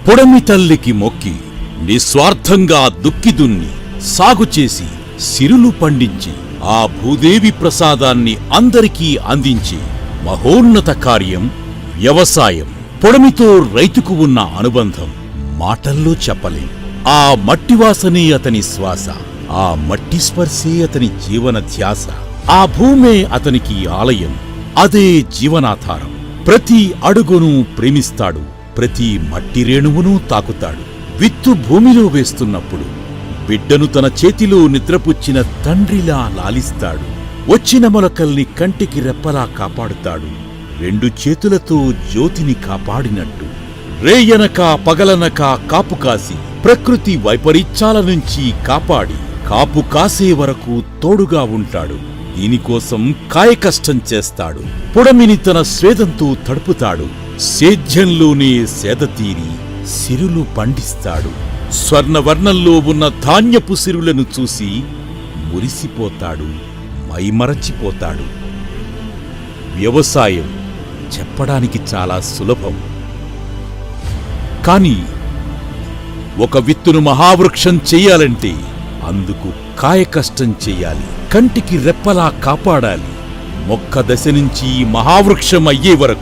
పొడమి తల్లికి మొక్కి నిస్వార్థంగా దుక్కిదున్ని సాగుచేసి సిరులు పండించి ఆ భూదేవి ప్రసాదాన్ని అందరికీ అందించే మహోన్నత కార్యం వ్యవసాయం. పొడమితో రైతుకు ఉన్న అనుబంధం మాటల్లో చెప్పలేం. ఆ మట్టివాసనే అతని శ్వాస, ఆ మట్టి స్పర్శే అతని జీవన ధ్యాస, ఆ భూమే అతనికి ఆలయం, అదే జీవనాధారం. ప్రతి అడుగును ప్రేమిస్తాడు, ప్రతి మట్టి రేణువును తాకుతాడు. విత్తు భూమిలో వేస్తున్నప్పుడు బిడ్డను తన చేతిలో నిద్రపుచ్చిన తండ్రిలా లాలిస్తాడు. వచ్చిన మొలకల్ని కంటికి రెప్పలా కాపాడుతాడు, రెండు చేతులతో జ్యోతిని కాపాడినట్టు. రేయనక పగలనక కాపు కాసి ప్రకృతి వైపరీత్యాల నుంచి కాపాడి కాపు కాసే వరకు తోడుగా ఉంటాడు. దీనికోసం కాయకష్టం చేస్తాడు, పొడమిని తన స్వేదంతో తడుపుతాడు. సేద్యంలోనే సేదతీరి సిరులు పండిస్తాడు. స్వర్ణవర్ణంలో ఉన్న ధాన్యపు సిరులను చూసి మురిసిపోతాడు, మైమరచిపోతాడు. వ్యవసాయం చెప్పడానికి చాలా సులభం, కాని ఒక విత్తును మహావృక్షం చెయ్యాలంటే అందుకు కాయకష్టం చెయ్యాలి, కంటికి రెప్పలా కాపాడాలి. మొక్క దశ నుంచి మహావృక్షం అయ్యే వరకు